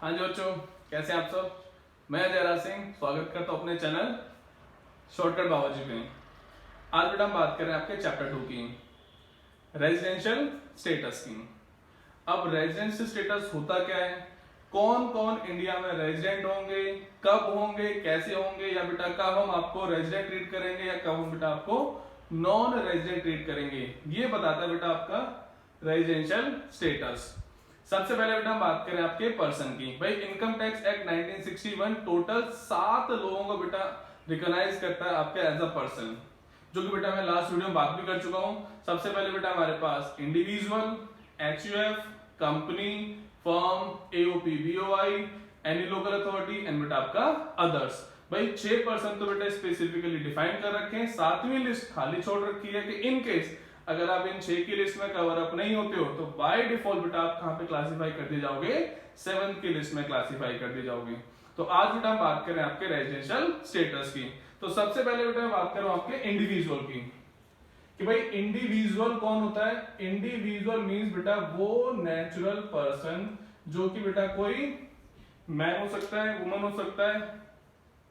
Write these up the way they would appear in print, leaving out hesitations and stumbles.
हाँ जी बच्चों, कैसे हैं आप सब। मैं जयराज सिंह स्वागत करता हूँ अपने चैनल शॉर्टकट बाबाजी पे। आज बेटा हम बात कर रहे हैं आपके चैप्टर 2 की, रेजिडेंशियल स्टेटस की। अब रेजिडेंशियल स्टेटस होता क्या है, कौन कौन इंडिया में रेजिडेंट होंगे, कब होंगे, कैसे होंगे, या बेटा कब हम आपको रेजिडेंट ट्रीट करेंगे या कब हम बेटा आपको नॉन रेजिडेंट ट्रीट करेंगे, ये बताता है बेटा आपका रेजिडेंशियल स्टेटस। सबसे पहले बेटा हम बात करें आपके पर्सन की। भाई इनकम टैक्स एक्ट 1961 टोटल 7 लोगों को बेटा रिकॉग्नाइज करता है आपके एज अ पर्सन, जो कि बेटा मैं लास्ट वीडियो में बात भी कर चुका हूं। सबसे पहले बेटा हमारे पास individual, HUF, company, firm, AOP, BOI, any local authority and बेटा आपका अदर्स। भाई 6% तो बेटा स्पेसिफिकली डिफाइन कर रखे हैं, 7वीं लिस्ट खाली छोड़ रखी है कि इन केस अगर आप इन 6 की लिस्ट में कवर अप नहीं होते हो तो बाय डिफॉल्ट बेटा आप कहां पे क्लासिफाई कर दिए जाओगे, 7th की लिस्ट में क्लासिफाई कर दिए जाओगे। तो आज बेटा हम बात करें आपके रेजिडेंशियल स्टेटस की। तो सबसे पहले बेटा मैं बात कर रहा हूं आपके इंडिविजुअल की, कि भाई इंडिविजुअल कौन होता है। इंडिविजुअल मींस बेटा वो नेचुरल पर्सन जो कि बेटा कोई मैन हो सकता है, वुमन हो सकता है,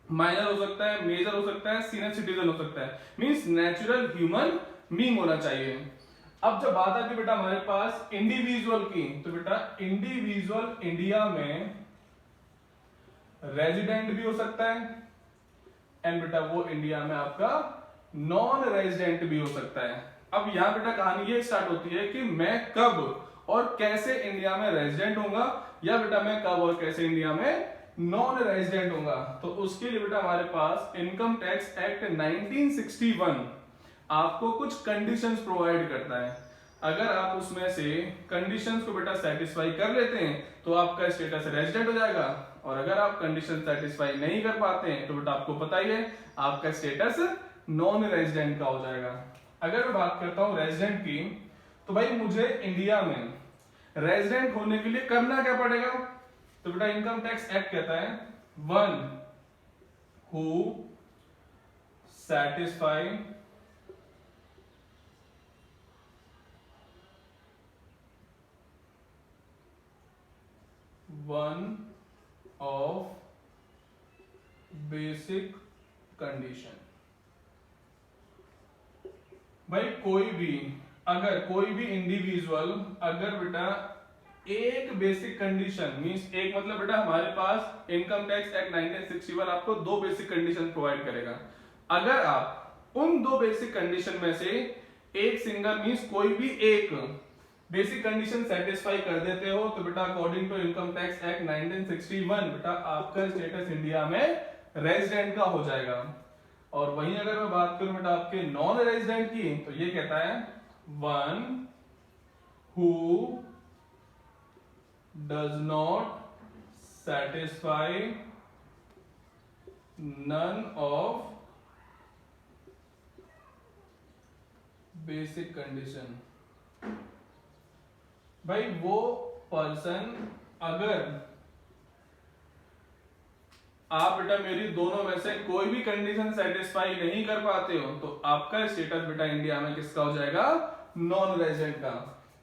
माइनर हो सकता है, मेजर हो सकता है, सीनियर सिटीजन हो सकता है, मींस नेचुरल ह्यूमन बीइंग होना चाहिए। अब जब बात आती है बेटा हमारे पास इंडिविजुअल की, तो बेटा इंडिविजुअल इंडिया में रेजिडेंट भी हो सकता है एंड बेटा वो इंडिया में आपका नॉन रेजिडेंट भी हो सकता है। अब यहां बेटा कहानी ये स्टार्ट होती है कि मैं कब और कैसे इंडिया में रेजिडेंट होऊंगा, या बेटा मैं कब और कैसे इंडिया में नॉन रेजिडेंट होगा। तो उसके लिए बेटा हमारे पास इनकम टैक्स एक्ट 1961 आपको कुछ कंडीशंस प्रोवाइड करता है। अगर आप उसमें से कंडीशंस को बेटा सेटिस्फाई कर लेते हैं तो आपका स्टेटस रेजिडेंट हो जाएगा, और अगर आप कंडीशन सेटिस्फाई नहीं कर पाते हैं तो बेटा आपको पता ही है आपका स्टेटस नॉन रेजिडेंट का हो जाएगा। अगर मैं बात करता हूं रेजिडेंट की, तो भाई मुझे इंडिया में रेजिडेंट होने के लिए करना क्या पड़ेगा। तो बेटा इनकम टैक्स एक्ट कहता है one who satisfy one of basic condition. भाई कोई भी इंडिविजुअल अगर बेटा एक बेसिक कंडीशन मींस एक मतलब बेटा हमारे पास इनकम टैक्स एक्ट 1961 आपको 2 बेसिक कंडीशन प्रोवाइड करेगा। अगर आप उन 2 बेसिक कंडीशन में से एक सिंगल मींस कोई भी एक बेसिक कंडीशन सेटिस्फाई कर देते हो तो बेटा according to income tax act 1961 बेटा आपका स्टेटस इंडिया में रेजिडेंट का हो जाएगा। और वहीं अगर मैं बात करूं बेटा आपके नॉन रेजिडेंट की, तो ये कहता है one who does not satisfy none of basic condition। भाई वो पर्सन अगर आप बेटा मेरी दोनों में से कोई भी कंडीशन सेटिस्फाई नहीं कर पाते हो तो आपका स्टेटस बेटा इंडिया में किसका हो जाएगा, नॉन रेजिडेंट का।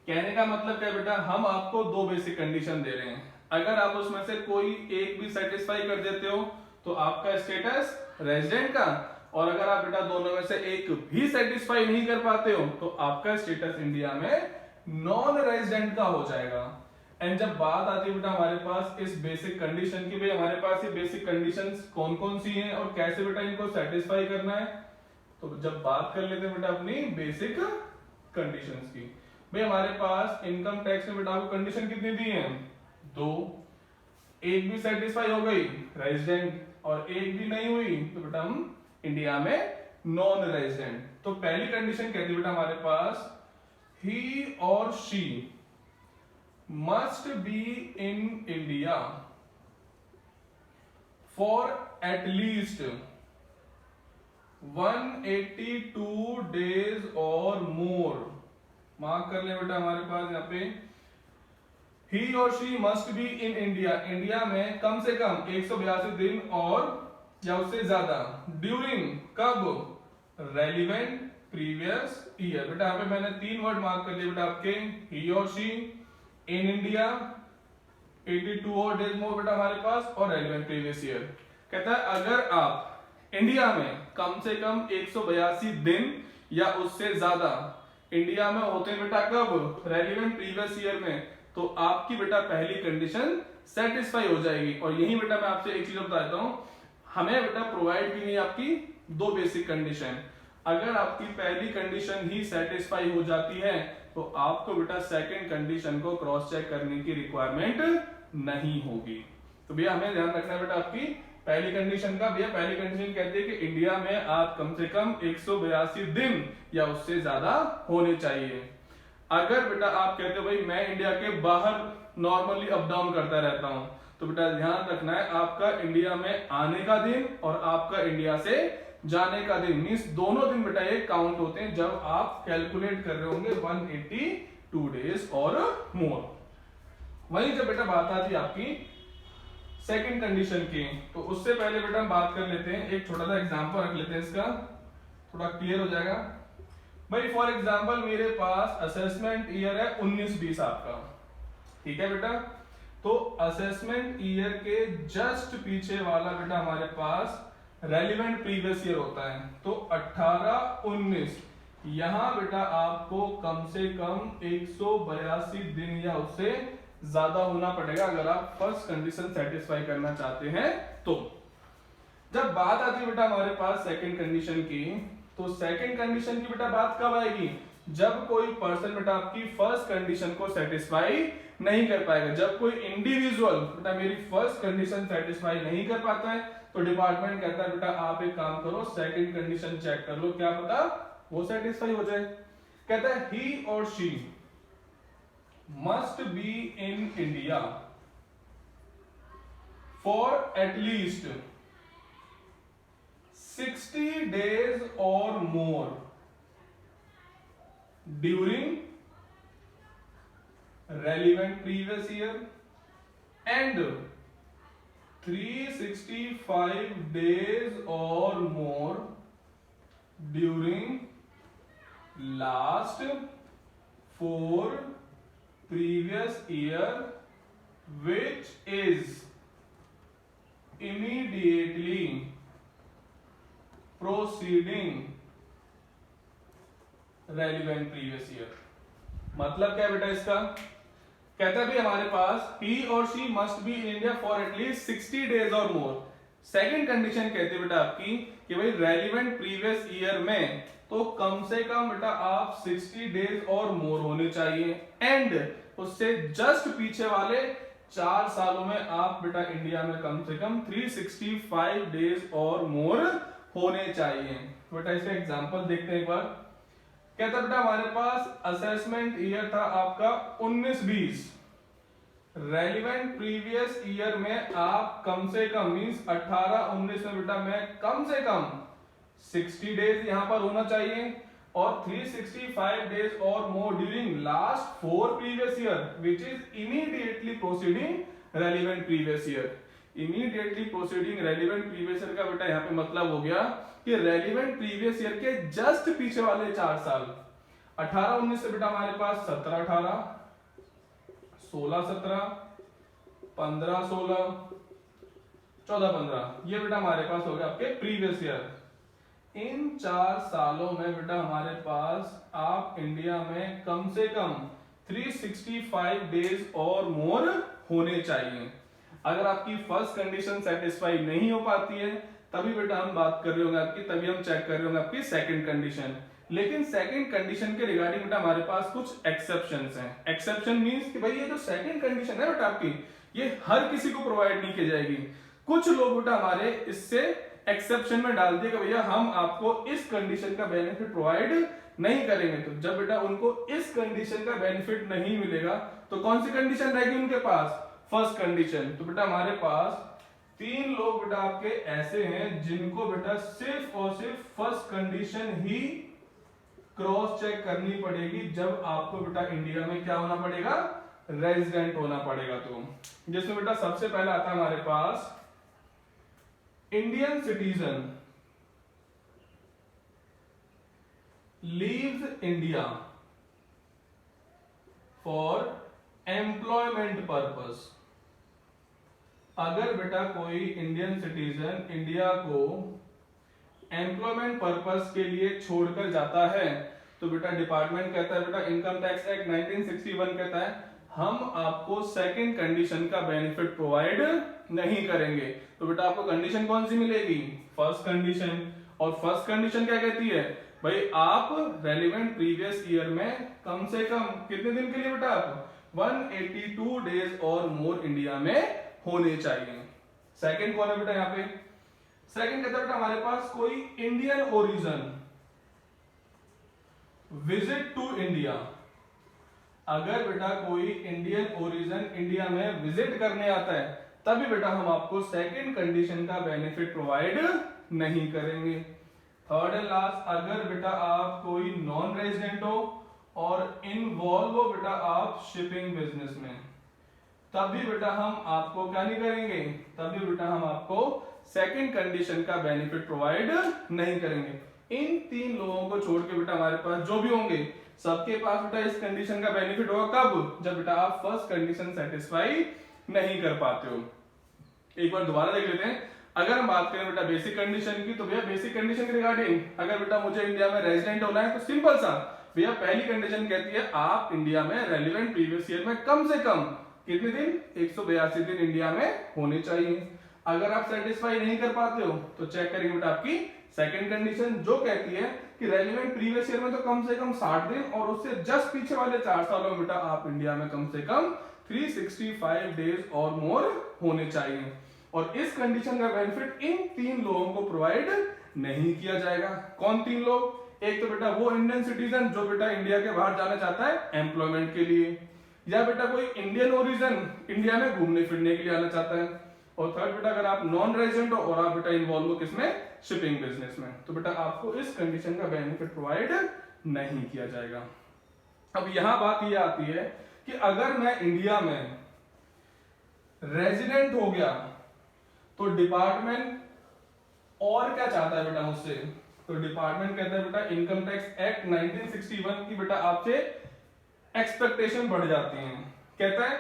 कहने का मतलब क्या बेटा, हम आपको 2 बेसिक कंडीशन दे रहे हैं, अगर आप उसमें से कोई एक भी सेटिस्फाई कर देते हो तो आपका स्टेटस रेजिडेंट का, और अगर आप बेटा दोनों में से एक भी सेटिस्फाई नहीं कर पाते हो तो आपका स्टेटस इंडिया में नॉन रेजिडेंट का हो जाएगा। एंड जब बात आती है बेटा हमारे पास इस बेसिक कंडीशन की, भाई हमारे पास ये बेसिक कंडीशंस कौन कौन सी हैं और कैसे बेटा इनको सेटिस्फाई करना है, तो जब बात कर लेते हैं बेटा अपनी बेसिक कंडीशंस की। भाई हमारे पास इनकम टैक्स में बेटा आपको कंडीशन कितनी दी है, 2। एक भी सेटिस्फाई हो गई रेजिडेंट, और एक भी नहीं हुई तो बेटा हम इंडिया में नॉन रेजिडेंट। तो पहली कंडीशन कहती है बेटा हमारे पास ही और she must be in India for at least 182 days or more। Mark कर ले बेटा हमारे पास यहाँ पे ही और she must be in India, India में कम से कम 182 दिन और या उससे ज्यादा, ड्यूरिंग कब, रेलिवेंट प्रीवियस ईयर। बेटा यहाँ पे मैंने 3 वर्ड मार्क कर दिए बेटा आपके, ही और शी, इन इंडिया 82 और डेज मोर बेटा हमारे पास, और रेलिवेंट प्रीवियस ईयर। कहता है अगर आप इंडिया में कम से कम 182 दिन या उससे ज्यादा इंडिया में होते हैं बेटा कब, रेलिवेंट प्रीवियस ईयर में, तो आपकी बेटा पहली कंडीशन सेटिस्फाई हो जाएगी। और यही बेटा मैं आपसे एक चीज बताता हूं, हमें बेटा प्रोवाइड की गई आपकी दो बेसिक कंडीशन। अगर आपकी पहली कंडीशन ही सेटिस्फाई हो जाती है तो आपको बेटा सेकंड कंडीशन को क्रॉस चेक करने की रिक्वायरमेंट नहीं होगी। तो भैया हमें ध्यान रखना है बेटा आपकी पहली कंडीशन का। भैया पहली कंडीशन कहती है कि इंडिया में आप कम से कम 182 दिन या उससे ज्यादा होने चाहिए। अगर बेटा आप कहते हो भाई मैं इंडिया के बाहर नॉर्मली अप डाउन करता रहता हूं, तो बेटा ध्यान रखना है आपका इंडिया में आने का दिन और आपका इंडिया से जाने का दिन, मींस दोनों दिन बेटा ये काउंट होते हैं जब आप कैलकुलेट कर रहे होंगे 182 डेज और मोर। वहीं जब बेटा बात आती आपकी सेकंड कंडीशन की, तो उससे पहले बेटा हम बात कर लेते हैं, एक छोटा सा एग्जांपल रख लेते हैं, इसका थोड़ा क्लियर हो जाएगा। भाई फॉर एग्जांपल मेरे पास असेसमेंट ईयर है 19-20 आपका, ठीक है बेटा। तो असेसमेंट ईयर के जस्ट पीछे वाला बेटा हमारे पास रेलिवेंट प्रीवियस ईयर होता है, तो 18-19 यहां बेटा आपको कम से कम 182 दिन या उससे ज्यादा होना पड़ेगा अगर आप फर्स्ट कंडीशन सेटिस्फाई करना चाहते हैं। तो जब बात आती है बेटा हमारे पास सेकंड कंडीशन की, तो सेकंड कंडीशन की बेटा बात कब आएगी, जब कोई पर्सन बेटा आपकी फर्स्ट कंडीशन को सेटिस्फाई नहीं कर पाएगा। जब कोई इंडिविजुअल बेटा मेरी फर्स्ट कंडीशन सेटिस्फाई नहीं कर पाता है तो डिपार्टमेंट कहता है बेटा आप एक काम करो सेकंड कंडीशन चेक कर लो, क्या पता वो सेटिस्फाई हो जाए। कहता है ही और she must be in India for at least 60 days or more during relevant previous year and 365 days or more during last 4 previous year which is immediately preceding relevant previous year। मतलब क्या बेटा इसका, कहता है भी हमारे पास he or she must be in India for at least 60 days or more। Second condition कहते हैं बेटा आपकी कि भाई रेलिवेंट प्रीवियस ईयर में तो कम से कम बेटा आप 60 डेज और मोर होने चाहिए, एंड उससे जस्ट पीछे वाले 4 सालों में आप बेटा इंडिया में कम से कम 365 डेज और मोर होने चाहिए। बेटा इसका एग्जांपल देखते हैं एक बार। कहता बेटा हमारे पास असेसमेंट ईयर था आपका 19-20, रेलिवेंट प्रीवियस ईयर में आप कम से कम मींस 18-19 में बेटा मैं कम से कम 60 डेज यहां पर होना चाहिए और 365 डेज और मोर during last 4 previous year which is immediately proceeding relevant previous year. Immediately proceeding relevant previous year का बेटा यहां पे मतलब हो गया कि रेलिवेंट प्रीवियस ईयर के जस्ट पीछे वाले 4 साल 18-19 से बेटा हमारे पास 17-18, 16-17, 15-16, 14-15, ये बेटा हमारे पास हो गया आपके प्रीवियस ईयर। इन 4 सालों में बेटा हमारे पास आप इंडिया में कम से कम 365 डेज और मोर होने चाहिए। अगर आपकी फर्स्ट कंडीशन सेटिस्फाई नहीं हो पाती है तभी बेटा हम बात कर रहे होंगे आपकी, तभी हम चेक कर रहे होंगे आपकी सेकंड कंडीशन। लेकिन सेकंड कंडीशन के रिगार्डिंग बेटा हमारे पास कुछ एक्सेप्शंस हैं। एक्सेप्शन मींस कि भाई ये जो सेकंड कंडीशन है बेटा आपकी ये हर किसी को प्रोवाइड नहीं की जाएगी। कुछ लोग बेटा हमारे इससे एक्सेप्शन में डाल दिए कि भैया हम आपको इस कंडीशन का बेनिफिट प्रोवाइड नहीं करेंगे। तो जब बेटा उनको इस कंडीशन का बेनिफिट नहीं मिलेगा तो कौन सी कंडीशन रहेगी उनके पास, फर्स्ट कंडीशन। तो बेटा हमारे पास 3 लोग बेटा आपके ऐसे हैं जिनको बेटा सिर्फ और सिर्फ फर्स्ट कंडीशन ही क्रॉस चेक करनी पड़ेगी जब आपको बेटा इंडिया में क्या होना पड़ेगा, रेजिडेंट होना पड़ेगा। तो जिसमें बेटा सबसे पहला आता है हमारे पास Indian citizen leaves India for employment purpose. अगर बेटा कोई इंडियन सिटीजन इंडिया को एम्प्लॉयमेंट पर्पस के लिए छोड़कर जाता है तो बेटा डिपार्टमेंट कहता है, बेटा इनकम टैक्स एक्ट 1961 कहता है हम आपको सेकंड कंडीशन का बेनिफिट प्रोवाइड नहीं करेंगे। तो बेटा आपको कंडीशन कौन सी मिलेगी? First condition. और फर्स्ट कंडीशन क्या कहती है भाई, आप रेलिवेंट प्रीवियस ईयर में कम से कम कितने दिन के लिए बेटा आप 182 डेज और मोर इंडिया में होने चाहिए। सेकंड कौन है बेटा यहाँ पे? सेकंड कहता है बेटा हमारे पास कोई Indian origin visit to India. अगर बेटा कोई इंडियन ओरिजिन इंडिया में विजिट करने आता है तभी बेटा हम आपको सेकंड कंडीशन का बेनिफिट प्रोवाइड नहीं करेंगे। थर्ड एंड लास्ट, अगर बेटा आप कोई नॉन रेजिडेंट हो और इन्वॉल्व हो बेटा आप शिपिंग बिजनेस में, तभी बेटा हम आपको क्या नहीं करेंगे, तभी बेटा हम आपको सेकंड कंडीशन का बेनिफिट प्रोवाइड नहीं करेंगे। इन तीन लोगों को छोड़ के बेटा हमारे पास जो भी होंगे सबके पास बेटा इस कंडीशन का बेनिफिट होगा कब? जब बेटा आप फर्स्ट कंडीशन सेटिस्फाई नहीं कर पाते हो। एक बार दोबारा देख लेते हैं। अगर हम बात करें बेटा बेसिक कंडीशन की, तो भैया बेसिक कंडीशन के रिगार्डिंग अगर बेटा मुझे इंडिया में रेजिडेंट होना है तो सिंपल सा भैया पहली कंडीशन कहती है आप इंडिया में रेलिवेंट प्रीवियस ईयर में कम से कम कितने दिन? 182 दिन इंडिया में होने चाहिए। अगर आप सेटिस्फाई नहीं कर पाते हो तो चेक करेंगे बेटा आपकी सेकंड कंडीशन जो कहती है कि रेलिवेंट प्रीवियस ईयर में तो कम से कम 60 दिन और उससे जस्ट पीछे वाले 4 सालों में बेटा आप इंडिया में कम से कम 365 डेज और मोर होने चाहिए। और इस कंडीशन का बेनिफिट इन तीन लोगों को प्रोवाइड नहीं किया जाएगा। कौन तीन लोग? एक तो बेटा वो इंडियन सिटीजन जो बेटा इंडिया के बाहर जाना चाहता है एम्प्लॉयमेंट के लिए, या बेटा कोई इंडियन ओरिजिन इंडिया में घूमने फिरने के लिए आना चाहता है, और थर्ड बेटा अगर आप नॉन रेजिडेंट हो और आप बेटा इन्वॉल्व हो किसमें? शिपिंग बिजनेस में, तो बेटा आपको इस कंडीशन का बेनिफिट प्रोवाइड नहीं किया जाएगा। अब यहां बात यह आती है कि अगर मैं इंडिया में रेजिडेंट हो गया तो डिपार्टमेंट और क्या चाहता है बेटा मुझसे? तो डिपार्टमेंट कहता है बेटा इनकम टैक्स एक्ट 1961 की बेटा आपसे एक्सपेक्टेशन बढ़ जाती है। कहता है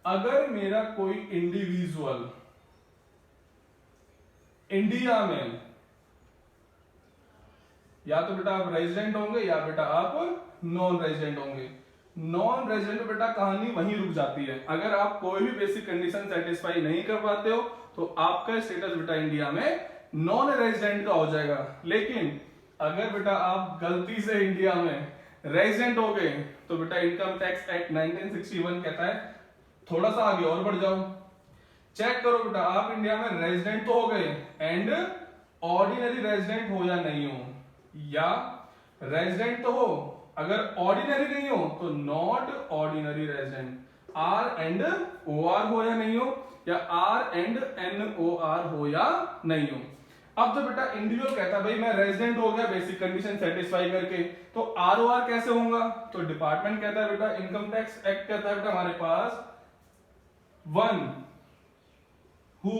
अगर मेरा कोई इंडिविजुअल इंडिया में या तो बेटा आप रेजिडेंट होंगे या बेटा आप नॉन रेजिडेंट होंगे। नॉन रेजिडेंट बेटा कहानी वहीं रुक जाती है। अगर आप कोई भी बेसिक कंडीशन सेटिस्फाई नहीं कर पाते हो तो आपका स्टेटस बेटा इंडिया में नॉन रेजिडेंट का हो जाएगा। लेकिन अगर बेटा आप गलती से इंडिया में रेजिडेंट हो गए तो बेटा इनकम टैक्स एक्ट 1961 कहता है थोड़ा सा आगे और बढ़ जाओ, चेक करो बेटा आप इंडिया में रेजिडेंट तो हो गए एंड ऑर्डिनरी रेजिडेंट हो या नहीं हो, या रेजिडेंट तो हो अगर ऑर्डिनरी नहीं हो तो not ordinary resident, R and O R हो या नहीं हो, या R and N O R हो या नहीं हो। अब तो बेटा इंडिविजुअल कहता है भाई मैं रेजिडेंट हो गया बेसिक कंडीशन सेटिस्फाई करके, तो आर ओ आर कैसे होगा? तो डिपार्टमेंट कहता है बेटा इनकम टैक्स एक्ट कहता है बेटा हमारे पास one who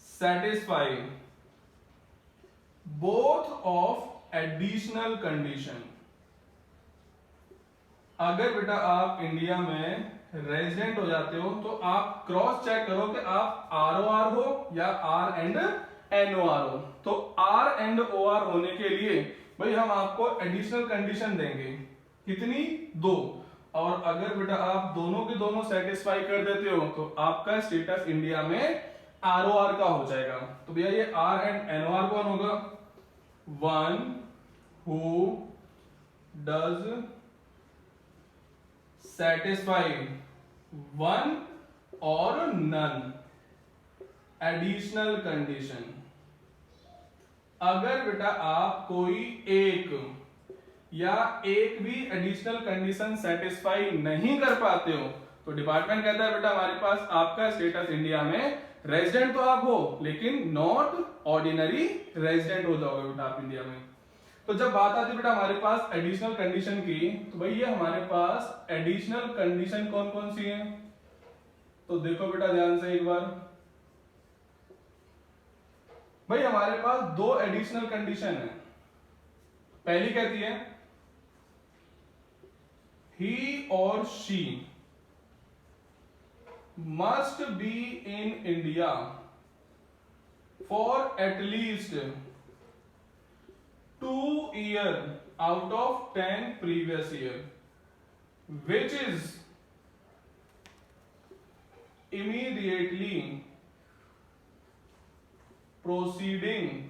satisfy both of additional condition। अगर बेटा आप इंडिया में रेजिडेंट हो जाते हो तो आप क्रॉस चेक करो कि आप आर ओ आर हो या R and N O R हो। तो आर एंड ओ आर होने के लिए भाई हम आपको एडिशनल कंडीशन देंगे, कितनी? 2। और अगर बेटा आप दोनों के दोनों सेटिस्फाई कर देते हो तो आपका स्टेटस इंडिया में आर ओ आर का हो जाएगा। तो भैया ये R and N O R कौन होगा? One who does satisfy one or none additional condition. अगर बेटा आप कोई एक या एक भी एडिशनल कंडीशन सेटिस्फाई नहीं कर पाते हो तो डिपार्टमेंट कहता है बेटा हमारे पास आपका स्टेटस इंडिया में रेजिडेंट तो आप हो लेकिन नॉट ऑर्डिनरी रेजिडेंट हो जाओगे बेटा आप इंडिया में। तो जब बात आती है बेटा हमारे पास एडिशनल कंडीशन की, तो भैया हमारे पास एडिशनल कंडीशन कौन कौन सी है? तो देखो बेटा ध्यान से एक बार, भाई हमारे पास 2 एडिशनल कंडीशन है। पहली कहती है ही और she must be in India for at least 2 years out of 10 previous year, which is immediately proceeding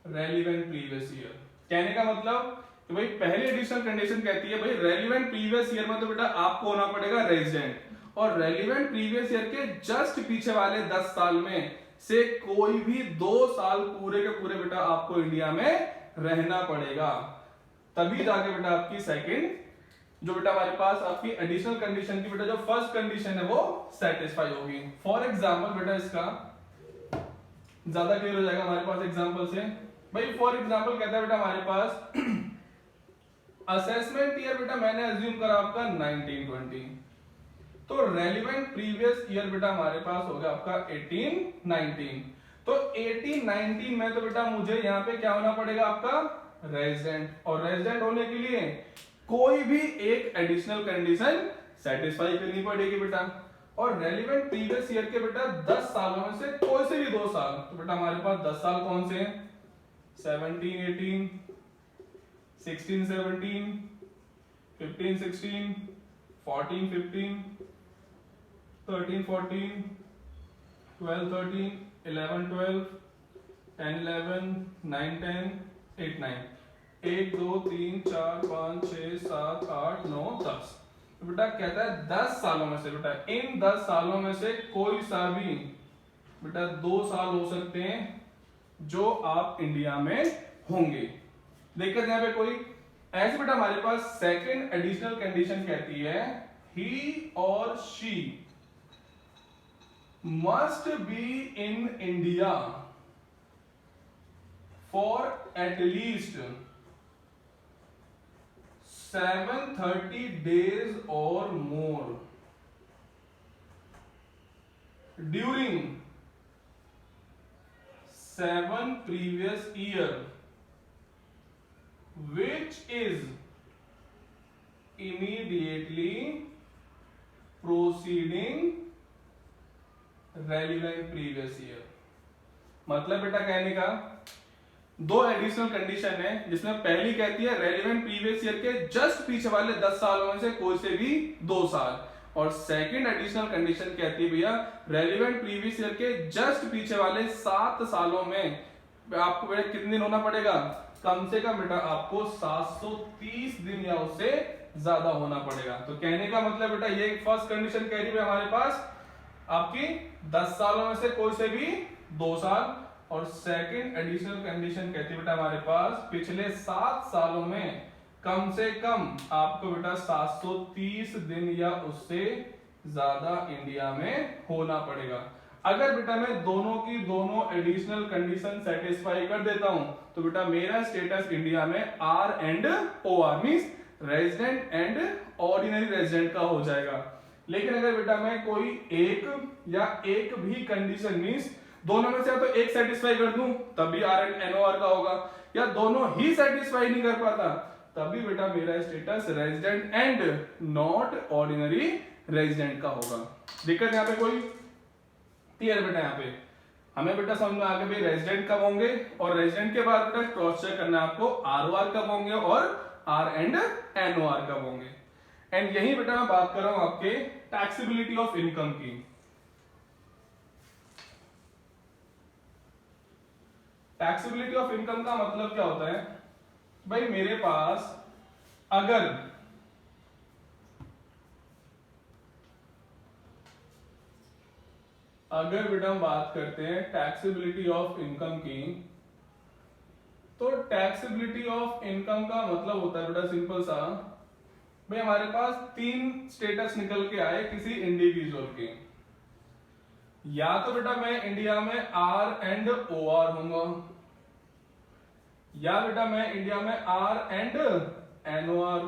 relevant previous year। कहने का मतलब कि भाई पहली एडिशनल कंडीशन कहती है भाई रेलिवेंट प्रीवियस ईयर में तो बेटा आपको होना पड़ेगा रेजिडेंट, और रेलिवेंट प्रीवियस ईयर के जस्ट पीछे वाले 10 साल में से कोई भी 2 साल पूरे के पूरे बेटा आपको इंडिया में रहना पड़ेगा, तभी जाके बेटा आपकी सेकंड जो बेटा हमारे पास आपकी एडिशनल कंडीशन की बेटा जो फर्स्ट कंडीशन है वो सेटिस्फाई होगी। फॉर एग्जांपल बेटा इसका ज्यादा क्लियर हो जाएगा हमारे पास एग्जांपल से। भाई फॉर एग्जांपल कहता है बेटा हमारे पास असेसमेंट ईयर बेटा मैंने अज्यूम करा आपका 1920, तो रेलिवेंट प्रीवियस ईयर बेटा हमारे पास हो गया आपका 1819। तो 1819 में तो बेटा मुझे यहाँ पे क्या होना पड़ेगा आपका रेजिडेंट, और रेजिडेंट होने के लिए कोई भी एक एडिशनल कंडीशन सेटिस्फाई करनी पड़ेगी बेटा। और रेलिवेंट प्रीवियस ईयर के बेटा 10 सालों में से कोई से भी 2 साल, तो बेटा हमारे पास 10 साल कौन से हैं 17 18 16 17 15 16 14 15 13 14 12 13 11 12 10 11 9 10 8 9 1 2 3 4 5 6 7 8 9 10। तो बेटा कहता है 10 सालों में से बेटा इन 10 सालों में से कोई सा भी बेटा 2 साल हो सकते हैं जो आप इंडिया में होंगे। देखिए यहाँ पे कोई ऐसे बेटा हमारे पास सेकंड एडिशनल कंडीशन कहती है ही और she must be in India for at least 730 days or more during 7 previous year, which is immediately proceeding relevant previous year। मतलब बेटा कहने का 2 एडिशनल कंडीशन है, जिसमें पहली कहती है रेलिवेंट प्रीवियस ईयर के जस्ट पीछे वाले 10 सालों में से कोई से भी 2 साल, और सेकंड एडिशनल कंडीशन कहती है भैया रेलिवेंट प्रीवियस ईयर के जस्ट पीछे वाले 7 सालों में आपको बेटा कितने दिन होना पड़ेगा, कम से कम बेटा आपको 730 दिन या उससे ज्यादा होना पड़ेगा। तो कहने का मतलब बेटा ये फर्स्ट कंडीशन कह रही है हमारे पास आपकी 10 सालों में से कोई से भी 2 साल, और सेकंड एडिशनल कंडीशन कहती है बेटा हमारे पास पिछले 7 सालों में कम से कम आपको बेटा 730 दिन या उससे ज्यादा इंडिया में होना पड़ेगा। अगर बेटा मैं दोनों की दोनों एडिशनल कंडीशन सेटिस्फाई कर देता हूं तो बेटा मेरा स्टेटस इंडिया में R and O R means resident and ordinary resident का हो जाएगा। लेकिन अगर बेटा मैं कोई एक या एक भी कंडीशन मींस दोनों में से तो एक सेटिस्फाई कर दूं तभी आर एंड एनओआर का होगा, या दोनों ही सेटिस्फाई नहीं कर पाता तभी बेटा मेरा status resident and not ordinary resident का होगा। दिक्कत यहाँ पे कोई क्लियर बेटा? यहाँ पे हमें बेटा समझ में आ गया भाई रेजिडेंट कब होंगे, और रेजिडेंट के बाद बेटा क्रॉस चेक करना है आपको आरओआर कब होंगे और आर एंड एनओआर कब होंगे। एंड यही बेटा मैं बात कर रहा हूं आपके टैक्सेबिलिटी ऑफ इनकम की। टैक्सेबिलिटी ऑफ इनकम का मतलब क्या होता है भाई, मेरे पास अगर बेटा हम बात करते हैं टैक्सेबिलिटी ऑफ इनकम की, तो टैक्सेबिलिटी ऑफ इनकम का मतलब होता है बेटा सिंपल सा भाई हमारे पास 3 स्टेटस निकल के आए किसी इंडिविजुअल के, या तो बेटा मैं इंडिया में आर एंड ओ आर होऊंगा, या बेटा मैं इंडिया में आर एंड एनओआर,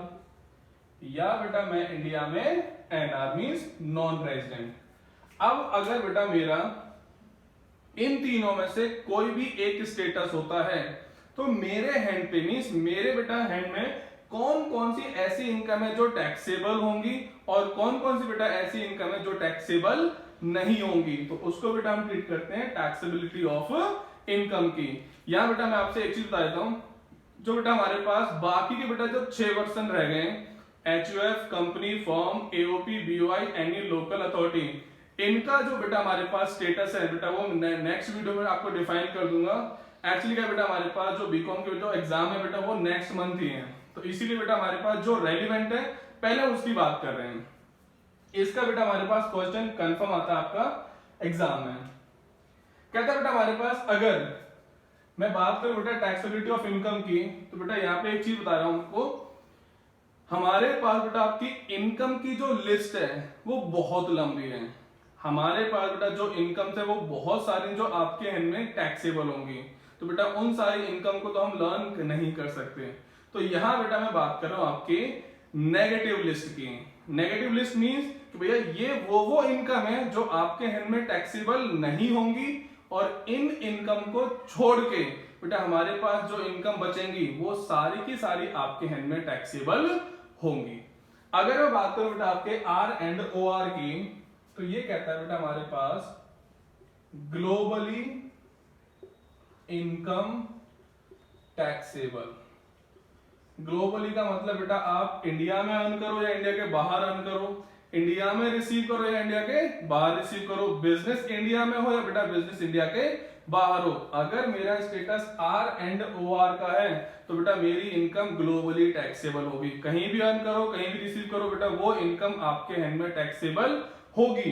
या बेटा मैं इंडिया में एनआर मींस नॉन रेजिडेंट। अब अगर बेटा मेरा इन तीनों में से कोई भी एक स्टेटस होता है तो मेरे हैंड पे मींस मेरे बेटा हैंड में कौन कौन सी ऐसी इनकम है जो टैक्सेबल होंगी और कौन कौन सी बेटा ऐसी इनकम है जो टैक्सेबल नहीं होंगी, तो उसको बेटा हम ट्रीट करते हैं टैक्सेबिलिटी ऑफ इनकम की। यहां बेटा मैं आपसे एक चीज बता देता हूं, जो बेटा हमारे पास बाकी के बेटा जो 6 वर्सन रह गए, HUF, company, firm, AOP, BOI, any local authority, इनका जो बेटा हमारे पास स्टेटस है बेटा वो नेक्स्ट वीडियो में आपको डिफाइन कर दूंगा। एक्चुअली क्या बेटा हमारे पास जो बीकॉम के जो एग्जाम है बेटा वो नेक्स्ट मंथ ही है, तो इसीलिए बेटा हमारे पास जो रेलिवेंट है पहले उसकी बात कर रहे हैं। इसका बेटा हमारे पास क्वेश्चन कंफर्म आता है आपका एग्जाम में। कहता है बेटा हमारे पास अगर मैं बात करूं बेटा टैक्सेबिलिटी ऑफ इनकम की, तो बेटा यहाँ पे एक चीज बता रहा हूं आपको, हमारे पास बेटा आपकी इनकम की जो लिस्ट है वो बहुत लंबी है। हमारे पास बेटा जो इनकम है वो बहुत सारी जो आपके हैंड में टैक्सेबल होंगी, तो बेटा उन सारी इनकम को तो हम लर्न नहीं कर सकते। तो यहां बेटा मैं बात कर रहा हूं आपके नेगेटिव लिस्ट की। नेगेटिव लिस्ट मींस कि भैया ये वो इनकम है जो आपके हैंड में टैक्सेबल नहीं होंगी, और इन इनकम को छोड़ के बेटा हमारे पास जो इनकम बचेंगी वो सारी की सारी आपके हैंड में टैक्सेबल होंगी। अगर मैं बात करूं बेटा आपके आर एंड ओ आर की, तो ये कहता है बेटा हमारे पास ग्लोबली इनकम टैक्सेबल। ग्लोबली का मतलब बेटा आप इंडिया में अर्न करो या इंडिया के बाहर अर्न करो, इंडिया में रिसीव करो या इंडिया के बाहर रिसीव करो, बिजनेस इंडिया में हो या बेटा बिजनेस इंडिया के बाहर हो, अगर मेरा status R and O R का है तो बेटा मेरी इनकम ग्लोबली टैक्सेबल होगी। कहीं भी अर्न करो कहीं भी रिसीव करो बेटा वो इनकम आपके हैंड में टैक्सेबल होगी,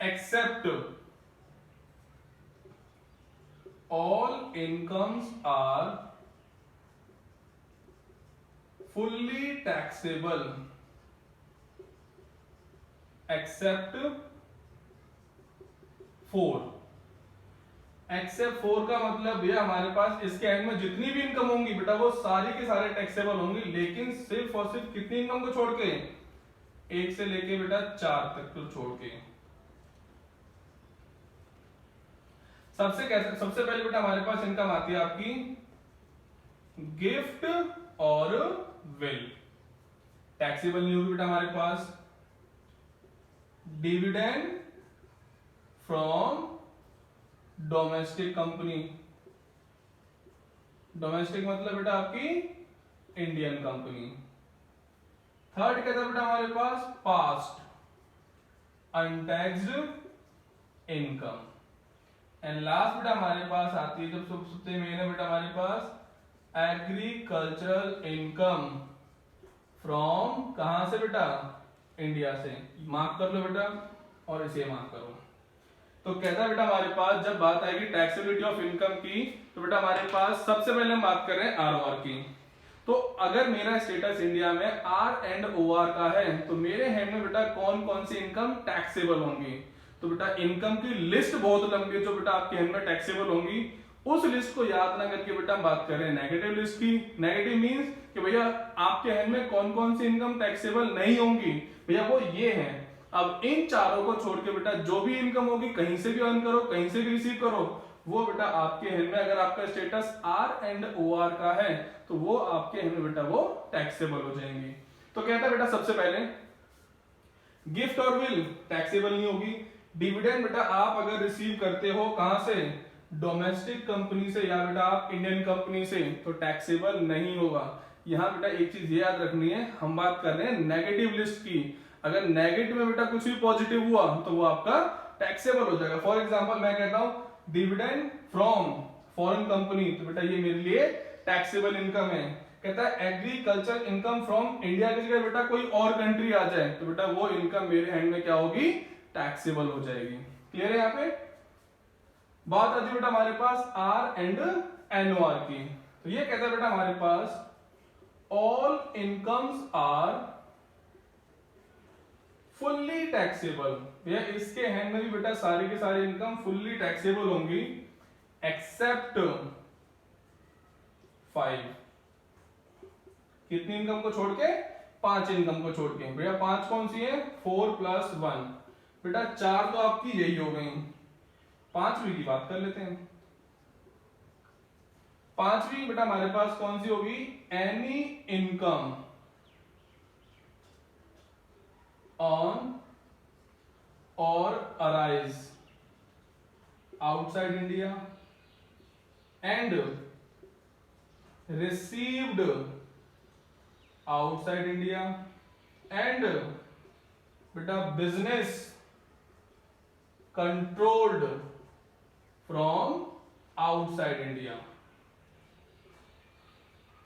except all incomes are fully taxable except 4। Except 4 का मतलब भैया हमारे पास इसके एंड में जितनी भी इनकम होंगी बेटा वो सारी के सारे टैक्सेबल होंगी, लेकिन सिर्फ और सिर्फ कितनी इनकम को छोड़ के, 1 से लेके बेटा 4 तक को छोड़ के। सबसे पहले बेटा हमारे पास इनकम आती है आपकी गिफ्ट और विल, टैक्सेबल नहीं होगी बेटा हमारे पास। Dividend from domestic company, domestic मतलब बेटा आपकी इंडियन कंपनी। थर्ड कहता है बेटा हमारे पास पास्ट अनटैक्स्ड इनकम, एंड लास्ट बेटा हमारे पास आती है जब सबसे मेन है बेटा हमारे पास एग्रीकल्चरल इनकम फ्रॉम, कहां से बेटा, इंडिया से। मार्क कर लो बेटा और इसे मार्क करो। तो कहता है बेटा हमारे पास जब बात आएगी टैक्सेबिलिटी ऑफ इनकम की, तो बेटा हमारे पास सबसे पहले हम बात कर रहे हैं आर ओ आर की। तो अगर मेरा स्टेटस इंडिया में आर एंड ओ आर का है तो मेरे हैंड में बेटा कौन कौन सी इनकम टैक्सेबल होंगी, तो बेटा इनकम की लिस्ट बहुत लंबी है जो बेटा आपके हैंड में टैक्सेबल होंगी। उस लिस्ट को याद ना करके बेटा हम बात कर रहे हैं नेगेटिव लिस्ट की। नेगेटिव मींस कि भैया आपके हैंड में कौन कौन सी इनकम टैक्सेबल नहीं होंगी, भैया वो ये हैं। अब इन चारों को छोड़ के बेटा जो भी इनकम होगी कहीं से भी अर्न करो कहीं से भी रिसीव करो, वो बेटा आपके हैंड में, अगर आपका status R and O R का है तो वो आपके हैंड में बेटा वो टैक्सेबल हो जाएंगी। तो कहता है बेटा सबसे पहले गिफ्ट और विल टैक्सेबल नहीं होगी। डिविडेंड बेटा आप अगर रिसीव करते हो कहां से, डोमेस्टिक कंपनी से या बेटा आप इंडियन कंपनी से, तो टैक्सेबल नहीं होगा। यहां बेटा एक चीज ये याद रखनी है, हम बात कर रहे हैं नेगेटिव लिस्ट की। अगर नेगेटिव में बेटा कुछ भी पॉजिटिव हुआ तो वो आपका टैक्सेबल हो जाएगा। फॉर एग्जांपल मैं कहता हूं डिविडेंड फ्रॉम फॉरेन कंपनी, तो बेटा ये मेरे लिए टैक्सेबल इनकम है। कहता है एग्रीकल्चर इनकम फ्रॉम इंडिया की जगह बेटा कोई और कंट्री आ जाए तो बेटा वो इनकम मेरे हैंड में क्या होगी, टैक्सेबल हो जाएगी। क्लियर है? यहाँ पे बात आती है बेटा हमारे पास R and N O R की। तो ये कहता है बेटा हमारे पास all incomes are fully taxable, भैया इसके हैंड में भी बेटा सारी के सारी इनकम फुल्ली टैक्सेबल होंगी एक्सेप्ट 5। कितनी इनकम को छोड़ के, 5 इनकम को छोड़ के। भैया 5 कौन सी है, 4 + 1, बेटा 4 तो आपकी यही हो गई। 5वीं की बात कर लेते हैं। 5वीं बेटा हमारे पास कौन सी होगी, any income on or arise outside India and received outside India and बेटा business controlled from outside India।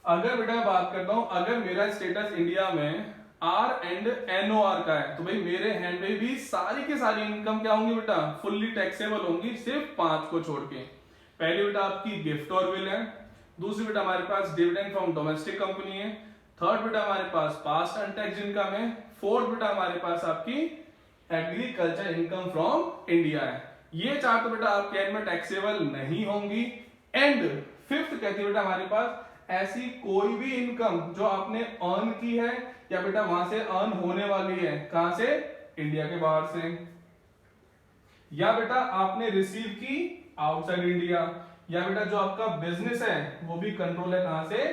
अगर बेटा बात करता हूं, अगर मेरा स्टेटस इंडिया में आर एंड एनओआर का है तो भाई मेरे हैंड में भी सारी की सारी इनकम क्या होंगी बेटा, फुल्ली टैक्सेबल होंगी, सिर्फ 5 को छोड़ के। पहली बेटा आपकी गिफ्ट और विल है, दूसरी बेटा हमारे पास डिविडेंड फ्रॉम डोमेस्टिक कंपनी है, थर्ड बेटा हमारे पास पास्ट अनटैक्स्ड इनकम है, फोर्थ बेटा हमारे पास आपकी एग्रीकल्चर इनकम फ्रॉम इंडिया है। ये चार तो बेटा आपके हैंड में टैक्सेबल नहीं होंगी। एंड फिफ्थ कहती है बेटा हमारे पास ऐसी कोई भी इनकम जो आपने अर्न की है या बेटा वहां से अर्न होने वाली है, कहां से, इंडिया के बाहर से, या बेटा आपने रिसीव की आउटसाइड इंडिया, या बेटा जो आपका बिजनेस है वो भी कंट्रोल है कहां से,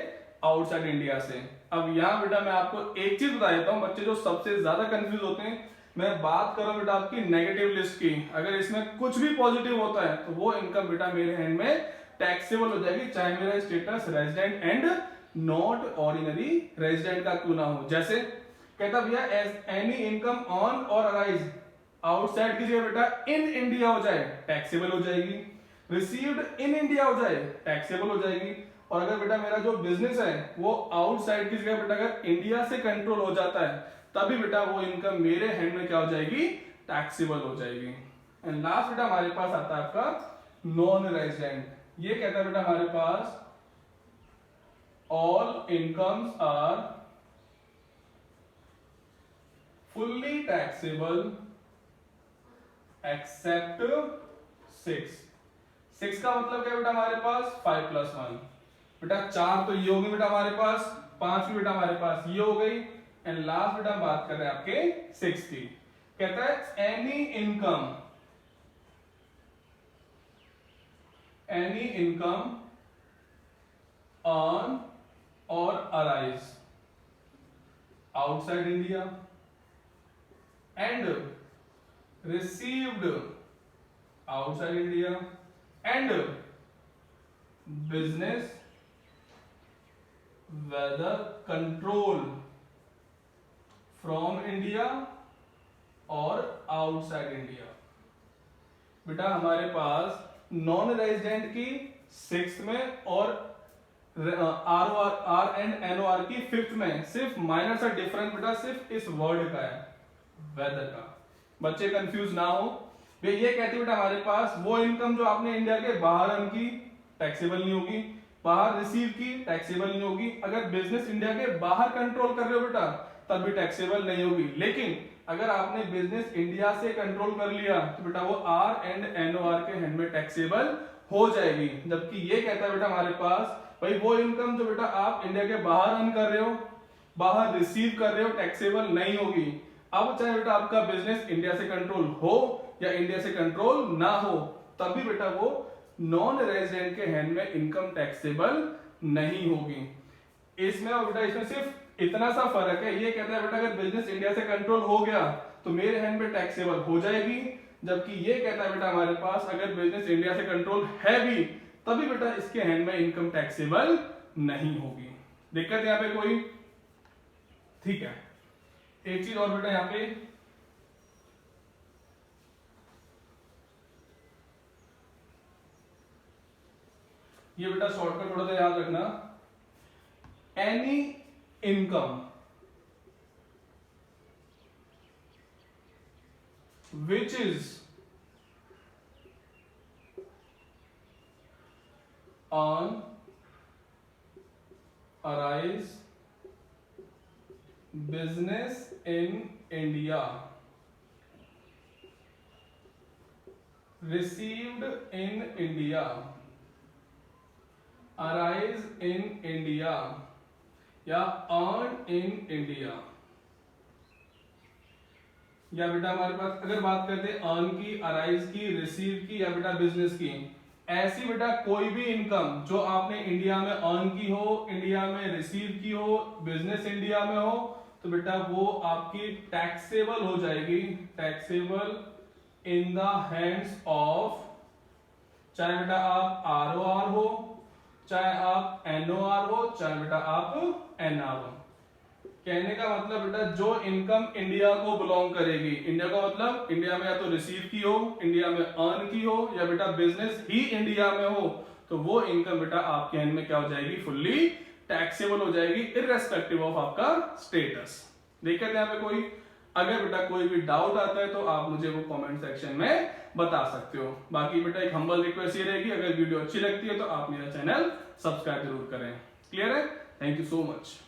आउटसाइड इंडिया से। अब यहां बेटा मैं आपको एक चीज बता देता हूं, बच्चे जो सबसे ज्यादा कंफ्यूज होते हैं, मैं बात कर रहा हूं बेटा आपकी नेगेटिव लिस्ट की। अगर इसमें कुछ भी पॉजिटिव होता है तो वो इनकम बेटा मेरे हैंड में टैक्सेबल हो जाएगी, चाहे मेरा status resident and not ordinary resident का क्यों ना हो। जैसे कहता भैया एनी इनकम ऑन और अराइज आउटसाइड की जगह बेटा इन इंडिया हो जाए, टैक्सेबल हो जाएगी, रिसीव्ड इन इंडिया हो जाए, टैक्सेबल हो जाएगी, और अगर बेटा मेरा जो बिजनेस है वो आउटसाइड की जगह बेटा अगर इंडिया से कंट्रोल हो जाता है तभी बेटा वो इनकम मेरे हैंड में क्या हो जाएगी, टैक्सेबल हो जाएगी। एंड लास्ट बेटा हमारे पास आता है आपका नॉन रेजिडेंट। ये कहता है बेटा हमारे पास all incomes are fully taxable except 6 का मतलब क्या बेटा हमारे पास 5+1, बेटा 4 तो ये होगी बेटा हमारे पास, 5 भी बेटा हमारे पास ये हो गई, एंड लास्ट बेटा हम बात कर रहे हैं आपके 6 की। कहता है एनी इनकम अर्न और arise outside India and received outside India and business whether control from India और आउटसाइड इंडिया। बेटा हमारे पास नॉन रेजिडेंट की 6th में और आर एंड एनओआर की 5th में सिर्फ माइनर सा डिफरेंस बेटा सिर्फ इस वर्ड का है, वेदर का। बच्चे कंफ्यूज ना हो, ये कहती है बेटा हमारे पास वो इनकम जो आपने इंडिया के बाहर अर्न की टैक्सेबल नहीं होगी, बाहर रिसीव की टैक्सेबल नहीं होगी, अगर बिजनेस इंडिया के बाहर कंट्रोल कर रहे हो बेटा तब भी टैक्सेबल नहीं होगी, लेकिन अगर आपने बिजनेस इंडिया से कंट्रोल कर लिया तो बेटा वो आर एंड एनओआर के हैंड में टैक्सेबल हो जाएगी। जबकि ये कहता है बेटा हमारे पास भाई वो इनकम जो बेटा आप इंडिया के बाहर अर्न कर रहे हो, बाहर रिसीव कर रहे हो, टैक्सेबल नहीं होगी। अब चाहे बेटा आपका बिजनेस इंडिया से कंट्रोल हो या इंडिया से कंट्रोल ना हो, तब भी बेटा वो नॉन रेजिडेंट के हैंड में इनकम टैक्सेबल नहीं होगी। इसमें और बेटा इसमें सिर्फ इतना सा फर्क है, ये कहता है बेटा अगर बिजनेस इंडिया से कंट्रोल हो गया तो मेरे हैंड में टैक्सेबल हो जाएगी, जबकि ये कहता है बेटा हमारे पास अगर बिजनेस इंडिया से कंट्रोल है भी तभी बेटा इसके हैंड में इनकम टैक्सेबल नहीं होगी। दिक्कत यहाँ पे कोई? ठीक है, एक चीज और बेटा यहाँ पे ये बेटा शॉर्टकट थोड़ा सा याद रखना, any income which is on arise business in India received in India arise in India या earned in India, या बेटा हमारे पास अगर बात करते हैं अर्न की, अराइज की, रिसीव की या बेटा बिजनेस की, ऐसी बेटा कोई भी इनकम जो आपने इंडिया में अर्न की हो, इंडिया में रिसीव की हो, बिजनेस इंडिया में हो, तो बेटा वो आपकी टैक्सेबल हो जाएगी, taxable in the hands of, चाहे बेटा आप ROR हो, चाहे आप NOR हो, चाहे बेटा आप NR हो। कहने का मतलब बेटा जो इनकम इंडिया को बिलोंग करेगी, इंडिया का मतलब इंडिया में या तो रिसीव की हो, इंडिया में अर्न की हो, या बेटा बिजनेस ही इंडिया में हो, तो वो इनकम बेटा आपके हैंड में क्या हो जाएगी, फुल्ली टैक्सेबल हो जाएगी, इररेस्पेक्टिव ऑफ आपका स्टेटस। देखे थे यहाँ पे कोई? अगर बेटा कोई भी डाउट आता है तो आप मुझे वो कमेंट सेक्शन में बता सकते हो। बाकी बेटा एक हम्बल रिक्वेस्ट ये रहेगी, अगर वीडियो अच्छी लगती है तो आप मेरा चैनल सब्सक्राइब जरूर करें। क्लियर है? Thank you so much.